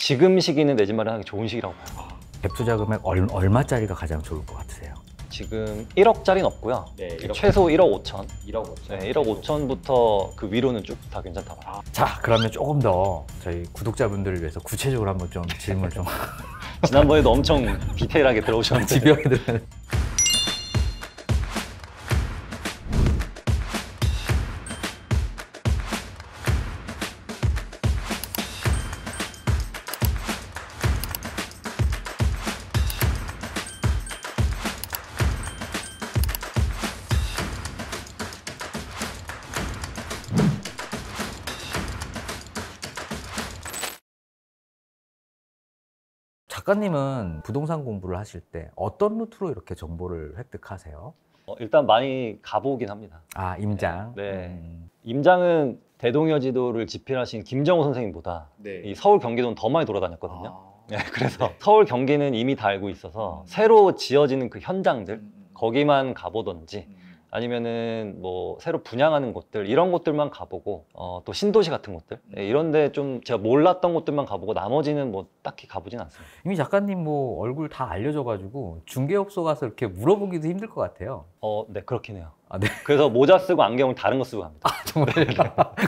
지금 시기는 내 집 마련하기 좋은 시기라고 봐요. 갭 투자 금액 얼마짜리가 가장 좋을 것 같으세요? 지금 1억짜리는 없고요. 네, 1억. 최소 1억 5천. 1억 5천. 네, 1억 5천부터 그 위로는 쭉 다 괜찮다고 봐요. 자, 그러면 조금 더 저희 구독자분들을 위해서 구체적으로 한번 좀 질문 좀 지난번에도 엄청 디테일하게 들어오셨는데 집요하게 들으면 작가님은 부동산 공부를 하실 때 어떤 루트로 이렇게 정보를 획득하세요? 일단 많이 가보긴 합니다. 아, 임장. 네. 임장은 대동여지도를 집필하신 김정호 선생님보다 네. 이 서울 경기도는 더 많이 돌아다녔거든요. 아. 네, 그래서 서울 경기는 이미 다 알고 있어서 새로 지어지는 그 현장들 거기만 가보던지 아니면은 뭐 새로 분양하는 곳들 이런 곳들만 가보고 또 신도시 같은 곳들 네, 이런데 좀 제가 몰랐던 곳들만 가보고 나머지는 뭐 딱히 가보진 않습니다. 이미 작가님 뭐 얼굴 다 알려져가지고 중개업소 가서 이렇게 물어보기도 힘들 것 같아요. 네, 그렇긴 해요. 아, 네. 그래서 모자 쓰고 안경을 다른 거 쓰고 갑니다. 정말.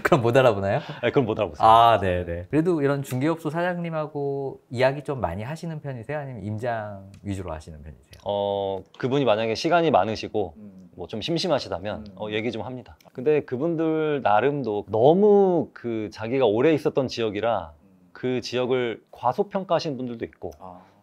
그럼 못 알아보나요? 네, 그럼 못 알아보세요. 아, 네네. 그래도 이런 중개업소 사장님하고 이야기 좀 많이 하시는 편이세요? 아니면 임장 위주로 하시는 편이세요? 그분이 만약에 시간이 많으시고 뭐 좀 심심하시다면 얘기 좀 합니다. 근데 그분들 나름도 너무 그 자기가 오래 있었던 지역이라 그 지역을 과소평가하시는 분들도 있고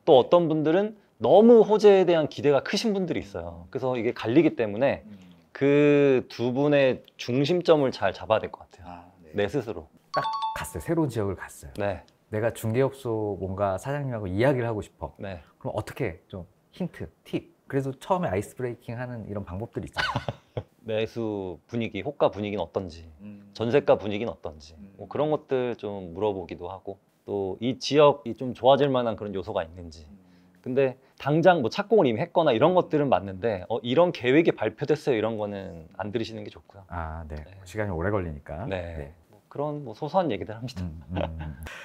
또 어떤 분들은 너무 호재에 대한 기대가 크신 분들이 있어요. 그래서 이게 갈리기 때문에 그 두 분의 중심점을 잘 잡아야 될 것 같아요. 내 스스로. 딱 갔어요. 새로운 지역을 갔어요. 네. 내가 중개업소 뭔가 사장님하고 이야기를 하고 싶어. 네. 그럼 어떻게 좀 힌트, 팁. 그래도 처음에 아이스 브레이킹 하는 이런 방법들이 있잖아요. 매수 분위기, 호가 분위기는 어떤지, 전세가 분위기는 어떤지 뭐 그런 것들 좀 물어보기도 하고 또 이 지역이 좀 좋아질 만한 그런 요소가 있는지 근데 당장 뭐 착공을 이미 했거나 이런 것들은 맞는데 이런 계획이 발표됐어요 이런 거는 안 들으시는 게 좋고요. 아, 네. 네. 시간이 오래 걸리니까. 네. 뭐 그런 뭐 소소한 얘기들 합니다.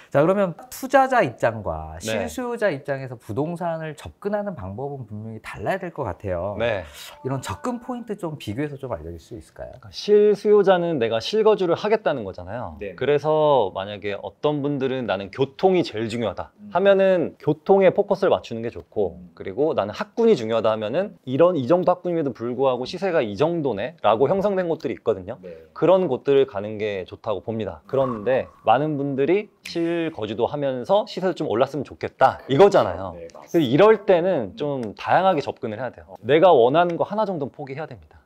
자, 그러면 투자자 입장과 네. 실수요자 입장에서 부동산을 접근하는 방법은 분명히 달라야 될 것 같아요. 네. 이런 접근 포인트 좀 비교해서 좀 알려줄 수 있을까요? 그러니까 실수요자는 내가 실거주를 하겠다는 거잖아요. 네. 그래서 만약에 어떤 분들은 나는 교통이 제일 중요하다 하면은 교통에 포커스를 맞추는 게 좋고 그리고 나는 학군이 중요하다 하면은 이 정도 학군임에도 불구하고 시세가 이 정도네 라고 형성된 곳들이 있거든요. 네. 그런 곳들을 가는 게 좋다고 봅니다. 그런데 많은 분들이 실거주도 하면서 시세도 좀 올랐으면 좋겠다 이거잖아요. 네, 그래서 맞습니다. 이럴 때는 좀 다양하게 접근을 해야 돼요. 내가 원하는 거 하나 정도는 포기해야 됩니다.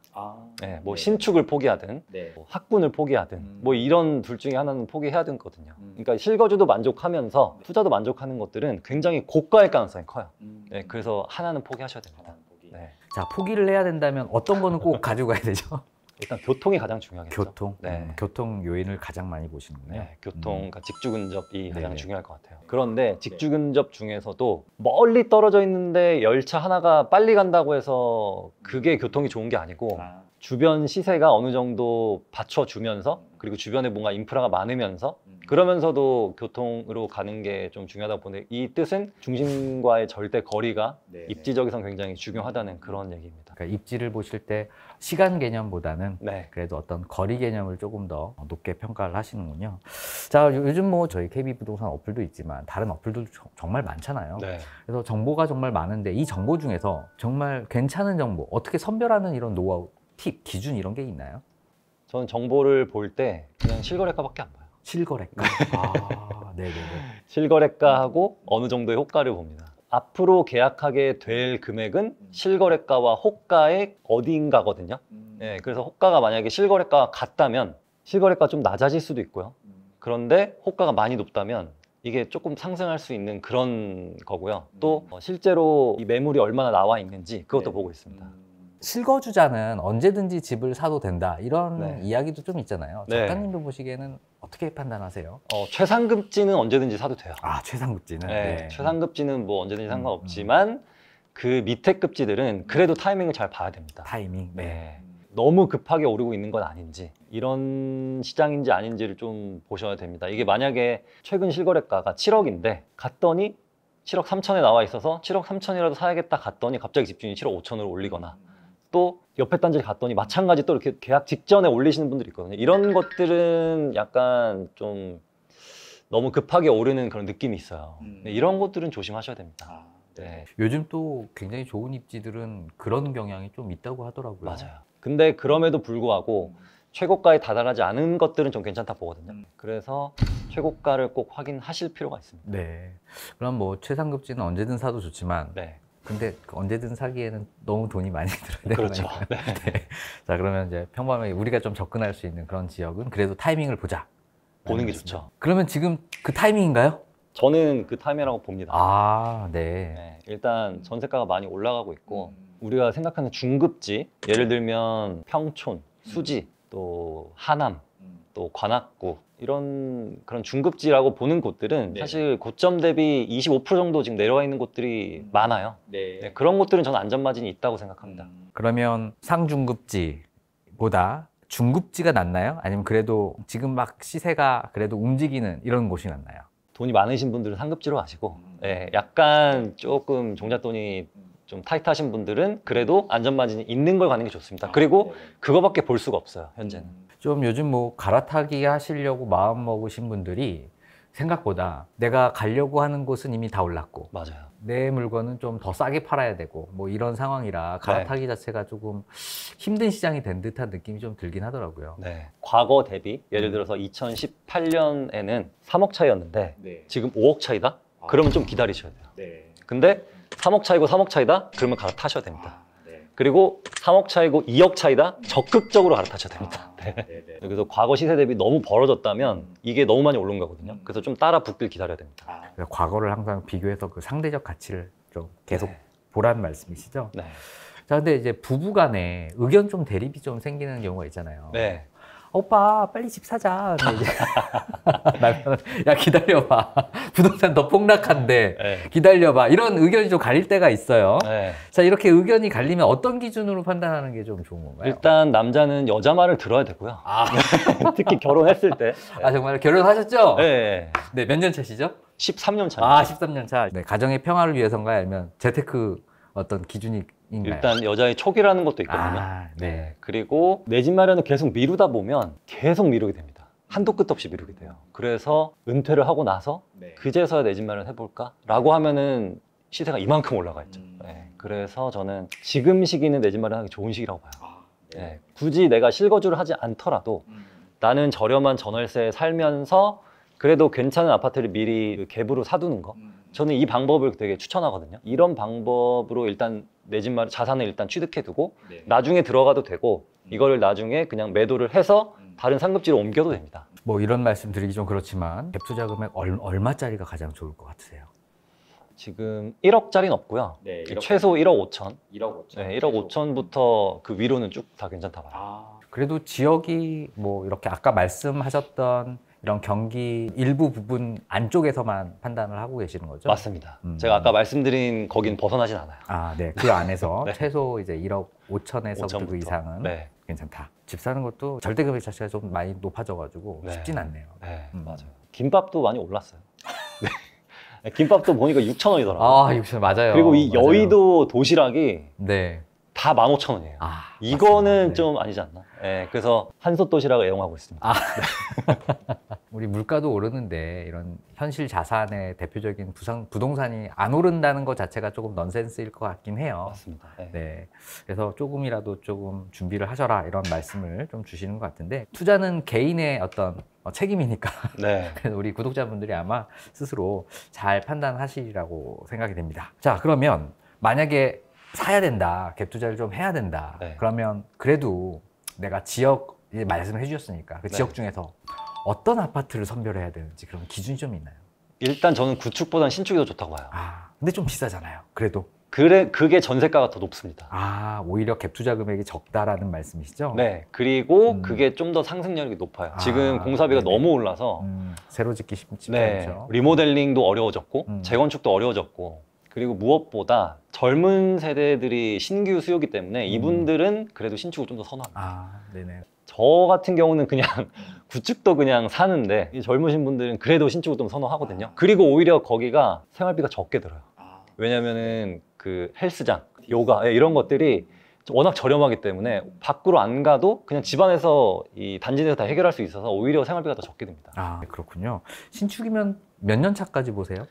네, 뭐 네. 신축을 포기하든 네. 뭐 학군을 포기하든 뭐 이런 둘 중에 하나는 포기해야 되거든요. 그러니까 실거주도 만족하면서 투자도 만족하는 것들은 굉장히 고가일 가능성이 커요. 네, 그래서 하나는 포기하셔야 됩니다. 네. 자, 포기를 해야 된다면 어떤 거는 꼭 가지고 가야 되죠? 일단 교통이 가장 중요하겠죠. 교통. 네. 교통 요인을 가장 많이 보시는군요. 네, 교통, 그러니까 직주근접이 가장 네네. 중요할 것 같아요. 그런데 직주근접 중에서도 멀리 떨어져 있는데 열차 하나가 빨리 간다고 해서 그게 교통이 좋은 게 아니고 주변 시세가 어느 정도 받쳐주면서 그리고 주변에 뭔가 인프라가 많으면서 그러면서도 교통으로 가는 게 좀 중요하다고 보는데 이 뜻은 중심과의 절대 거리가 네. 입지적이선 굉장히 중요하다는 그런 얘기입니다. 그러니까 입지를 보실 때 시간 개념보다는 네. 그래도 어떤 거리 개념을 조금 더 높게 평가를 하시는군요. 자, 요즘 뭐 저희 KB 부동산 어플도 있지만 다른 어플도 정말 많잖아요. 네. 그래서 정보가 정말 많은데 이 정보 중에서 정말 괜찮은 정보, 어떻게 선별하는 이런 노하우, 팁, 기준 이런 게 있나요? 저는 정보를 볼 때 그냥 실거래가밖에 안 봐요. 실거래가. 아, 네네네. 실거래가하고 어느 정도의 호가를 봅니다. 앞으로 계약하게 될 금액은 실거래가와 호가의 어디인가거든요. 네, 그래서 호가가 만약에 실거래가가 같다면 실거래가 좀 낮아질 수도 있고요. 그런데 호가가 많이 높다면 이게 조금 상승할 수 있는 그런 거고요. 또 실제로 이 매물이 얼마나 나와 있는지 그것도 보고 있습니다. 실거주자는 언제든지 집을 사도 된다 이런 네. 이야기도 좀 있잖아요. 네. 작가님도 보시기에는 어떻게 판단하세요? 최상급지는 언제든지 사도 돼요. 아, 최상급지는? 네, 최상급지는 뭐 언제든지 상관없지만 그 밑에 급지들은 그래도 타이밍을 잘 봐야 됩니다. 타이밍. 네. 너무 급하게 오르고 있는 건 아닌지, 이런 시장인지 아닌지를 좀 보셔야 됩니다. 이게 만약에 최근 실거래가가 7억인데 갔더니 7억 3천에 나와 있어서 7억 3천이라도 사야겠다 갔더니 갑자기 집주인이 7억 5천으로 올리거나, 또 옆에 단지를 갔더니 마찬가지 또 이렇게 계약 직전에 올리시는 분들이 있거든요. 이런 것들은 약간 좀 너무 급하게 오르는 그런 느낌이 있어요. 네, 이런 것들은 조심하셔야 됩니다. 네. 요즘 또 굉장히 좋은 입지들은 그런 경향이 좀 있다고 하더라고요. 맞아요. 근데 그럼에도 불구하고 최고가에 다다르지 않은 것들은 좀 괜찮다 보거든요. 그래서 최고가를 꼭 확인하실 필요가 있습니다. 네. 그럼 뭐 최상급지는 언제든 사도 좋지만 네. 근데 언제든 사기에는 너무 돈이 많이 들어야 되는 그렇죠. 거니까. 네. 네. 자, 그러면 이제 평범하게 우리가 좀 접근할 수 있는 그런 지역은 그래도 타이밍을 보자. 보는 게 좋죠. 그러면 지금 그 타이밍인가요? 저는 그 타임이라고 봅니다. 아, 네. 네, 일단 전세가가 많이 올라가고 있고 우리가 생각하는 중급지, 예를 들면 평촌, 수지, 또 하남, 또 관악구, 이런 그런 중급지라고 보는 곳들은 네. 사실 사실 고점 대비 25% 정도 지금 내려와 있는 곳들이 많아요. 네. 네, 그런 곳들은 저는 안전마진이 있다고 생각합니다. 그러면 상중급지보다 중급지가 낫나요? 아니면 그래도 지금 막 시세가 그래도 움직이는 이런 곳이 낫나요? 돈이 많으신 분들은 상급지로 가시고, 네, 약간 조금 종잣돈이 좀 타이트하신 분들은 그래도 안전마진이 있는 걸 가는 게 좋습니다. 그리고 그거밖에 볼 수가 없어요, 현재는. 좀 요즘 뭐 갈아타기 하시려고 마음 먹으신 분들이 생각보다 내가 가려고 하는 곳은 이미 다 올랐고 맞아요. 내 물건은 좀 더 싸게 팔아야 되고 뭐 이런 상황이라 갈아타기 자체가 조금 힘든 시장이 된 듯한 느낌이 좀 들긴 하더라고요. 네. 과거 대비 예를 들어서 2018년에는 3억 차이였는데 네. 지금 5억 차이다? 그러면 좀 기다리셔야 돼요. 네. 근데 3억 차이고 3억 차이다? 그러면 갈아타셔야 됩니다. 네. 그리고 3억 차이고 2억 차이다? 적극적으로 갈아타셔야 됩니다. 네. 네. 네. 그래서 과거 시세 대비 너무 벌어졌다면 이게 너무 많이 오른 거거든요. 그래서 좀 따라 붙길 기다려야 됩니다. 그래서 과거를 항상 비교해서 그 상대적 가치를 좀 계속 네. 보라는 말씀이시죠? 네. 자, 근데 이제 부부 간에 의견 좀 대립이 좀 생기는 경우가 있잖아요. 네. 오빠 빨리 집 사자. 근데 이제 남편은 야 기다려봐. 부동산 더 폭락한데 네. 기다려봐. 이런 의견이 좀 갈릴 때가 있어요. 네. 자, 이렇게 의견이 갈리면 어떤 기준으로 판단하는 게 좀 좋은 건가요? 일단 남자는 여자 말을 들어야 되고요. 특히 결혼했을 때. 아, 정말 결혼하셨죠? 네. 네, 몇 년 차시죠? 13년 차입니다. 아, 13년 차. 네, 가정의 평화를 위해서인가요? 아니면 재테크 어떤 기준이 있나요? 일단 여자의 촉이라는 것도 있거든요. 아, 네. 그리고 내 집 마련을 계속 미루다 보면 계속 미루게 됩니다. 한도 끝 없이 미루게 돼요. 그래서 은퇴를 하고 나서 네. 그제서야 내 집 마련 해볼까? 라고 하면은 시세가 이만큼 올라가 있죠. 네. 그래서 저는 지금 시기는 내 집 마련하기 좋은 시기라고 봐요. 네. 굳이 내가 실거주를 하지 않더라도 나는 저렴한 전월세에 살면서 그래도 괜찮은 아파트를 미리 그 갭으로 사두는 거, 저는 이 방법을 되게 추천하거든요. 이런 방법으로 일단 내 집 마련 자산을 일단 취득해두고 네. 나중에 들어가도 되고 이거를 나중에 그냥 매도를 해서 다른 상급지로 옮겨도 됩니다. 뭐 이런 말씀 드리기 좀 그렇지만 갭 투자 금액 얼마짜리가 가장 좋을 것 같으세요? 지금 1억짜리는 없고요. 네. 최소 1억 5천. 1억 5천. 네, 1억 5천부터 그 위로는 쭉 다 괜찮다 봐요. 아. 그래도 지역이 뭐 이렇게 아까 말씀하셨던 이런 경기 일부 부분 안쪽에서만 판단을 하고 계시는 거죠? 맞습니다. 제가 아까 말씀드린 거긴 벗어나진 않아요. 아, 네. 그 안에서 네. 최소 이제 1억 5천에서부터 그 5천부터. 이상은 네. 괜찮다. 집 사는 것도 절대 금액 자체가 좀 많이 높아져가지고 네. 쉽진 않네요. 네, 음. 맞아요. 김밥도 많이 올랐어요. 네. 김밥도 보니까 6,000원이더라고요. 아, 6천 맞아요. 그리고 이 맞아요. 여의도 도시락이 네. 다 15,000원이에요. 아, 이거는 맞습니다. 네. 좀 아니지 않나? 네, 그래서 한솥 도시락을 애용하고 있습니다. 우리 물가도 오르는데 이런 현실 자산의 대표적인 부동산이 안 오른다는 것 자체가 조금 넌센스일 것 같긴 해요. 맞습니다. 네. 네. 그래서 조금이라도 조금 준비를 하셔라 이런 말씀을 좀 주시는 것 같은데 투자는 개인의 어떤 책임이니까 네. 그래서 우리 구독자분들이 아마 스스로 잘 판단하시리라고 생각이 됩니다. 자, 그러면 만약에 사야 된다, 갭 투자를 좀 해야 된다. 네. 그러면 그래도 내가 지역 이제 말씀해 주셨으니까 그 네. 지역 중에서 어떤 아파트를 선별해야 되는지 그런 기준이 좀 있나요? 일단 저는 구축보다는 신축이 더 좋다고 봐요. 아, 근데 좀 비싸잖아요. 그래도 그게 전세가가 더 높습니다. 아, 오히려 갭 투자 금액이 적다라는 말씀이시죠? 네, 그리고 음. 그게 좀 더 상승력이 높아요. 아, 지금 공사비가 네네. 너무 올라서 새로 짓기 쉽지 네, 않죠. 리모델링도 어려워졌고 음. 재건축도 어려워졌고 그리고 무엇보다 젊은 세대들이 신규 수요기 때문에 이분들은 그래도 신축을 좀 더 선호합니다. 아, 네네. 저 같은 경우는 그냥 구축도 그냥 사는데 이 젊으신 분들은 그래도 신축을 좀 선호하거든요. 그리고 오히려 거기가 생활비가 적게 들어요. 왜냐면은 그 헬스장, 요가 이런 것들이 워낙 저렴하기 때문에 밖으로 안 가도 그냥 집 안에서 이 단지 내에서 다 해결할 수 있어서 오히려 생활비가 더 적게 듭니다. 아, 그렇군요. 신축이면 몇 년 차까지 보세요?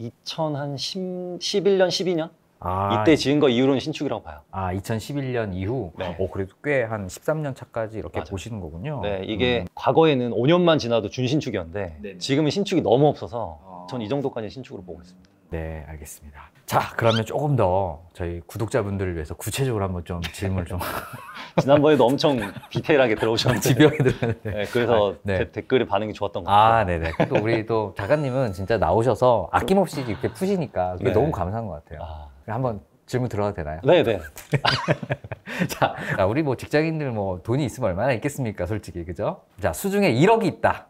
2011년, 12년? 아, 이때 지은 거 이후로는 신축이라고 봐요. 아, 2011년 이후? 네. 그래도 꽤 한 13년 차까지 이렇게 맞아요. 보시는 거군요. 네, 이게 과거에는 5년만 지나도 준신축이었는데 네네. 지금은 신축이 너무 없어서 전 이 정도까지 신축으로 보고 있습니다. 네, 알겠습니다. 자, 그러면 조금 더 저희 구독자분들을 위해서 구체적으로 한번 좀 질문을 좀 지난번에도 엄청 디테일하게 들어오셨는데 집요하게 들었는데. 네, 그래서 네. 댓글에 반응이 좋았던 것 같아요. 아, 네네. 또 우리 또 작가님은 진짜 나오셔서 아낌없이 이렇게 푸시니까 그게 네. 너무 감사한 것 같아요. 아, 한번 질문 들어가도 되나요? 네네. 자, 우리 뭐 직장인들 뭐 돈이 있으면 얼마나 있겠습니까, 솔직히. 그죠? 자, 수중에 1억이 있다.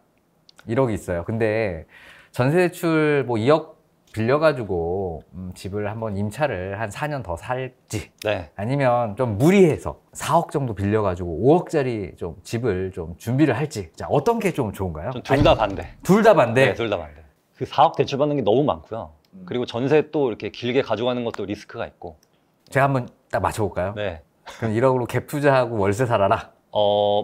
1억이 있어요. 근데 전세 대출 뭐 2억 빌려가지고 집을 한번 임차를 한 4년 더 살지. 네. 아니면 좀 무리해서 4억 정도 빌려가지고 5억짜리 좀 집을 좀 준비를 할지. 자, 어떤 게 좀 좋은가요? 전 둘 다 반대. 둘 다 반대. 네, 둘 다 반대. 그 4억 대출 받는 게 너무 많고요. 그리고 전세 또 이렇게 길게 가져가는 것도 리스크가 있고. 제가 한번 딱 맞춰볼까요? 네. 그럼 1억으로 갭 투자하고 월세 살아라?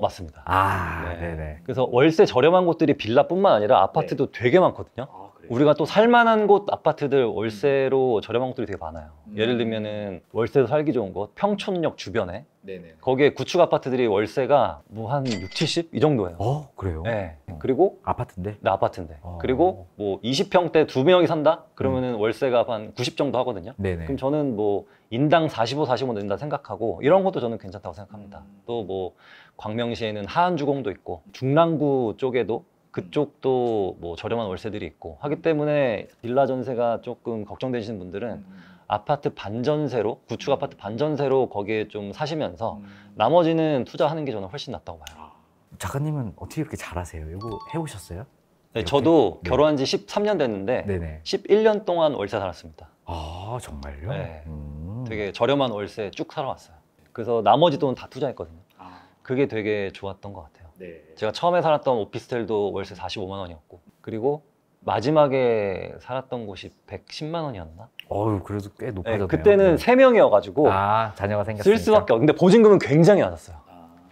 맞습니다. 아, 네. 네네. 그래서 월세 저렴한 곳들이 빌라뿐만 아니라 아파트도 되게 많거든요. 우리가 또 살만한 곳 아파트들 월세로 저렴한 곳들이 되게 많아요. 예를 들면은 월세도 살기 좋은 곳, 평촌역 주변에 네네. 거기에 구축 아파트들이 월세가 뭐 한 6, 70? 이 정도예요. 그래요? 네. 그리고 아파트인데? 나 아파트인데. 그리고 뭐 20평대 2명이 산다? 그러면은 월세가 한 90 정도 하거든요. 네네. 그럼 저는 뭐 인당 45, 45 낸다 생각하고 이런 것도 저는 괜찮다고 생각합니다. 또 뭐 광명시에는 하안주공도 있고 중랑구 쪽에도 그쪽도 뭐 저렴한 월세들이 있고 하기 때문에 빌라 전세가 조금 걱정되시는 분들은 아파트 반전세로 구축 아파트 반전세로 거기에 좀 사시면서 나머지는 투자하는 게 저는 훨씬 낫다고 봐요. 작가님은 어떻게 이렇게 잘하세요? 이거 해오셨어요? 네, 이렇게? 저도 네. 결혼한 지 13년 됐는데 네네. 11년 동안 월세 살았습니다. 아, 정말요? 네. 되게 저렴한 월세 쭉 살아왔어요. 그래서 나머지 돈은 다 투자했거든요. 그게 되게 좋았던 것 같아요. 네. 제가 처음에 살았던 오피스텔도 월세 45만 원이었고 그리고 마지막에 살았던 곳이 110만 원이었나? 그래도 꽤 네, 높아졌네요. 그때는 네. 3명이어가지고 자녀가 생겼으니까. 쓸 수밖에 없는데 보증금은 굉장히 많았어요.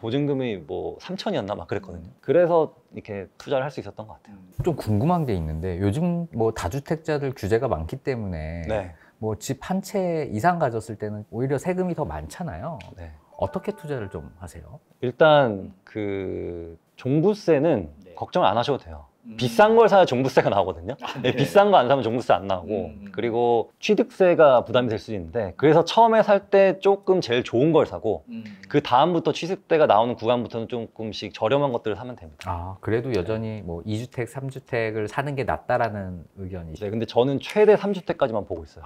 보증금이 뭐 3천이었나 막 그랬거든요. 그래서 이렇게 투자를 할 수 있었던 것 같아요. 좀 궁금한 게 있는데 요즘 뭐 다주택자들 규제가 많기 때문에 네. 뭐 집 한 채 이상 가졌을 때는 오히려 세금이 더 많잖아요. 네. 어떻게 투자를 좀 하세요? 일단 그 종부세는 네. 걱정 안 하셔도 돼요. 비싼 걸 사야 종부세가 나오거든요. 네. 네, 비싼 거 안 사면 종부세 안 나오고 그리고 취득세가 부담이 될 수 있는데 그래서 처음에 살 때 조금 제일 좋은 걸 사고 그 다음부터 취득세가 나오는 구간부터는 조금씩 저렴한 것들을 사면 됩니다. 그래도 여전히 뭐 2주택, 3주택을 사는 게 낫다라는 의견이시죠? 네, 근데 저는 최대 3주택까지만 보고 있어요.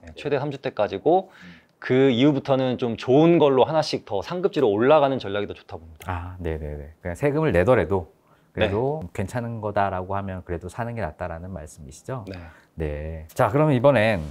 네, 최대 3주택까지고 그 이후부터는 좀 좋은 걸로 하나씩 더 상급지로 올라가는 전략이 더 좋다고 봅니다. 네네네. 그냥 세금을 내더라도 그래도 괜찮은 거다라고 하면 그래도 사는 게 낫다라는 말씀이시죠? 네. 네. 자, 그러면 이번엔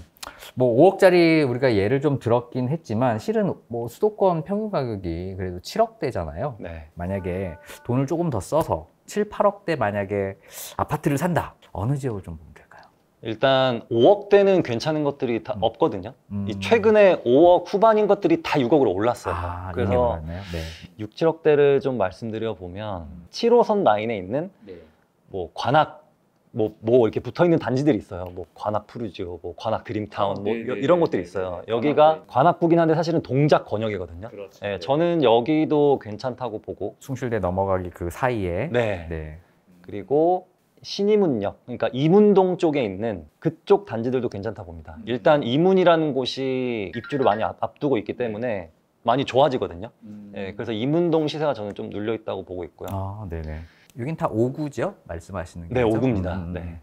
뭐 5억짜리 우리가 예를 좀 들었긴 했지만 실은 뭐 수도권 평균 가격이 그래도 7억대잖아요. 네. 만약에 돈을 조금 더 써서 7, 8억대 만약에 아파트를 산다. 어느 지역을 좀 보면 될까요? 일단 5억대는 괜찮은 것들이 다 없거든요. 음. 이 최근에 5억 후반인 것들이 다 6억으로 올랐어요. 이미 그래서 올랐나요? 네. 6, 7억대를 좀 말씀드려 보면 7호선 라인에 있는 네. 뭐 관악 뭐 이렇게 붙어 있는 단지들이 있어요. 뭐 관악 푸르지오, 뭐 관악 드림타운, 뭐 이런 것들이 있어요. 여기가 관악구긴 한데 사실은 동작 권역이거든요. 그렇죠. 네, 저는 여기도 괜찮다고 보고. 숭실대 넘어가기 그 사이에 네. 네. 그리고 신이문역, 그러니까 이문동 쪽에 있는 그쪽 단지들도 괜찮다 봅니다. 일단 이문이라는 곳이 입주를 많이 앞두고 있기 때문에 많이 좋아지거든요. 네, 그래서 이문동 시세가 저는 좀 눌려 있다고 보고 있고요. 네네. 여긴 다 5구죠? 말씀하시는 게. 네, 5구입니다. 네.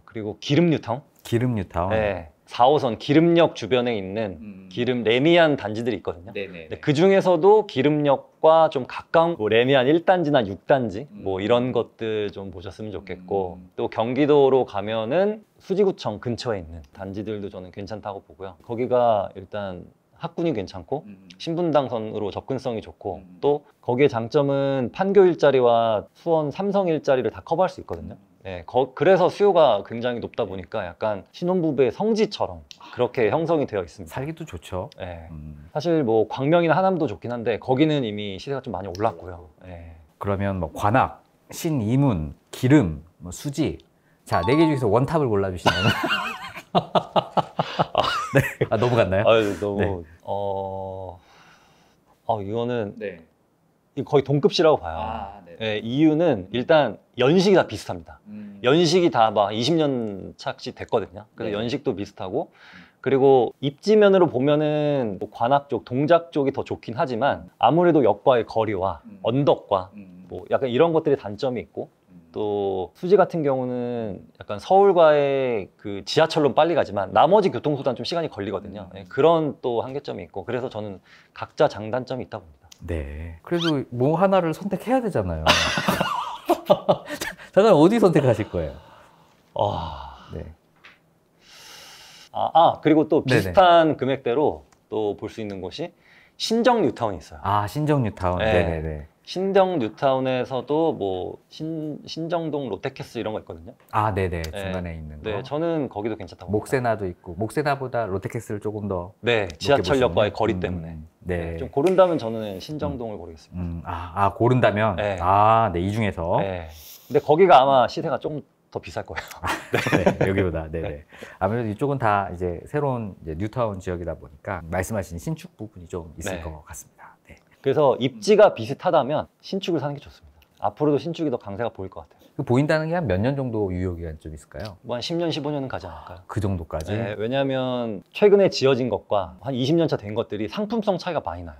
그리고 기름뉴타운. 기름뉴타운. 네. 4호선 기름역 주변에 있는 기름 레미안 단지들이 있거든요. 네네. 근데 그 중에서도 기름역과 좀 가까운 뭐 레미안 1단지나 6단지 뭐 이런 것들 좀 보셨으면 좋겠고 또 경기도로 가면은 수지구청 근처에 있는 단지들도 저는 괜찮다고 보고요. 거기가 일단 학군이 괜찮고 신분당선으로 접근성이 좋고 또 거기의 장점은 판교 일자리와 수원 삼성 일자리를 다 커버할 수 있거든요. 네, 그래서 수요가 굉장히 높다 보니까 약간 신혼부부의 성지처럼 그렇게 형성이 되어 있습니다. 살기도 좋죠. 네. 사실 뭐 광명이나 하남도 좋긴 한데 거기는 이미 시세가 좀 많이 올랐고요. 네. 그러면 뭐 관악, 신이문, 기름, 뭐 수지. 자, 4개 중에서 원탑을 골라주시면. 네. 아, 너무 갔나요? 너무 네. 이거는 네. 이거 거의 동급시라고 봐요. 아, 네. 네, 이유는 일단 연식이 다 비슷합니다. 연식이 다 막 20년 차씩 됐거든요. 그래서 네. 연식도 비슷하고 그리고 입지면으로 보면은 뭐 관악 쪽, 동작 쪽이 더 좋긴 하지만 아무래도 역과의 거리와 언덕과 뭐 약간 이런 것들이 단점이 있고 또 수지 같은 경우는 약간 서울과의 그 지하철로 빨리 가지만 나머지 교통수단 좀 시간이 걸리거든요. 네, 그런 또 한계점이 있고 그래서 저는 각자 장단점이 있다 봅니다. 네. 그래도 뭐 하나를 선택해야 되잖아요. 잠깐 어디 선택하실 거예요? 네. 그리고 또 네네. 비슷한 금액대로 또 볼 수 있는 곳이 신정 뉴타운이 있어요. 아, 신정 뉴타운. 네. 네네네. 신정 뉴타운에서도 뭐 신정동 롯데캐슬 이런 거 있거든요. 아, 네네. 중간에 있는 거. 네, 저는 거기도 괜찮다고 목세나도 있고, 목세나보다 롯데캐슬을 조금 더. 네, 지하철역과의 보시면. 거리 때문에. 네. 좀 고른다면 저는 신정동을 고르겠습니다. 고른다면? 네. 네, 이 중에서. 네. 근데 거기가 아마 시세가 좀 더 비쌀 거예요. 네, 여기보다. 네네. 아무래도 이쪽은 다 이제 새로운 이제 뉴타운 지역이다 보니까 말씀하신 신축 부분이 좀 있을 네. 것 같습니다. 네. 그래서 입지가 비슷하다면 신축을 사는 게 좋습니다. 앞으로도 신축이 더 강세가 보일 것 같아요. 그 보인다는 게 한 몇 년 정도 유효 기간 좀 있을까요? 뭐 한 10년, 15년은 가지 않을까요? 그 정도까지? 네, 왜냐하면 최근에 지어진 것과 한 20년 차 된 것들이 상품성 차이가 많이 나요.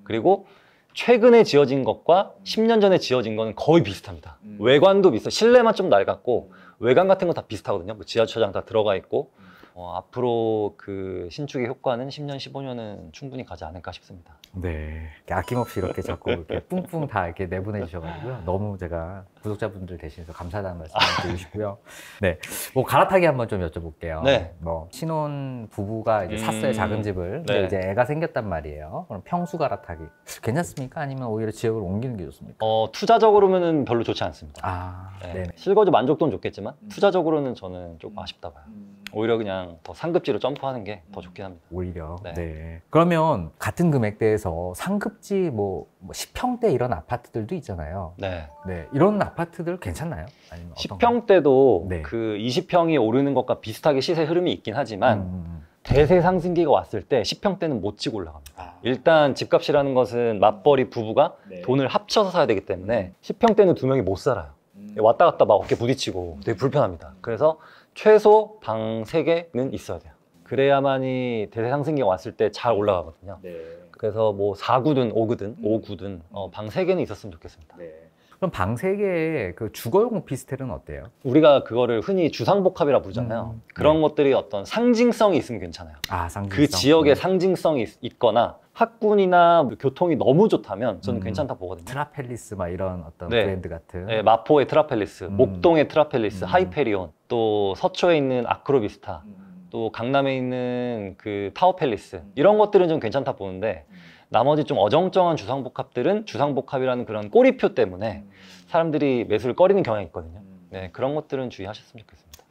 그리고 최근에 지어진 것과 10년 전에 지어진 거는 거의 비슷합니다. 외관도 비슷해요. 실내만 좀 낡았고 외관 같은 건 다 비슷하거든요. 뭐 지하철장 다 들어가 있고 앞으로 그 신축의 효과는 10년, 15년은 충분히 가지 않을까 싶습니다. 네. 이렇게 아낌없이 이렇게 자꾸 이렇게 뿡뿡 다 이렇게 내보내 주셔가지고요. 너무 제가 구독자분들 대신해서 감사하다는 말씀 드리고 싶고요. 네. 뭐 갈아타기 한번 좀 여쭤볼게요. 네. 뭐 신혼 부부가 이제 샀어요, 작은 집을. 근데 네. 이제 애가 생겼단 말이에요. 그럼 평수 갈아타기 괜찮습니까? 아니면 오히려 지역을 옮기는 게 좋습니까? 투자적으로는 별로 좋지 않습니다. 네. 네. 실거주 만족도는 좋겠지만 투자적으로는 저는 조금 아쉽다 봐요. 오히려 그냥 더 상급지로 점프하는 게 더 좋긴 합니다. 오히려. 네. 네. 그러면 같은 금액대에서 상급지 뭐 10평대 이런 아파트들도 있잖아요. 네. 네. 이런 아파트들 괜찮나요? 아니면 어떤 거? 10평대도 네. 그 20평이 오르는 것과 비슷하게 시세 흐름이 있긴 하지만 대세 상승기가 왔을 때 10평대는 못 치고 올라갑니다. 일단 집값이라는 것은 맞벌이 부부가 네. 돈을 합쳐서 사야 되기 때문에 10평대는 두 명이 못 살아요. 왔다 갔다 막 어깨 부딪히고 되게 불편합니다. 그래서 최소 방 3개는 있어야 돼요. 그래야만이 대세 상승기가 왔을 때 잘 올라가거든요. 네. 그래서 뭐 4구든 5구든 5구든 방 3개는 있었으면 좋겠습니다. 네. 그럼 방 3개의 그 주거용 오피스텔은 어때요? 우리가 그거를 흔히 주상복합이라 부르잖아요. 그런 것들이 어떤 상징성이 있으면 괜찮아요. 아, 상징성. 그 지역에 상징성이 있거나 학군이나 교통이 너무 좋다면 저는 괜찮다 보거든요. 트라펠리스 막 이런 어떤 네. 브랜드 같은. 네, 마포의 트라펠리스, 목동의 트라펠리스, 하이페리온, 또 서초에 있는 아크로비스타, 또 강남에 있는 그 타워팰리스 이런 것들은 좀 괜찮다 보는데 나머지 좀 어정쩡한 주상복합들은 주상복합이라는 그런 꼬리표 때문에 사람들이 매수를 꺼리는 경향이 있거든요. 네, 그런 것들은 주의하셨으면 좋겠습니다.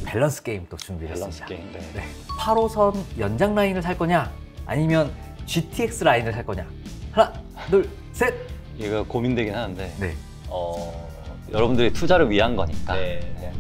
밸런스 게임 또 밸런스 준비했습니다. 게임. 네. 네. 8호선 연장 라인을 살 거냐? 아니면 GTX 라인을 살 거냐? 하나, 둘, 셋! 이거 고민되긴 하는데 네. 여러분들이 투자를 위한 거니까 네. 네,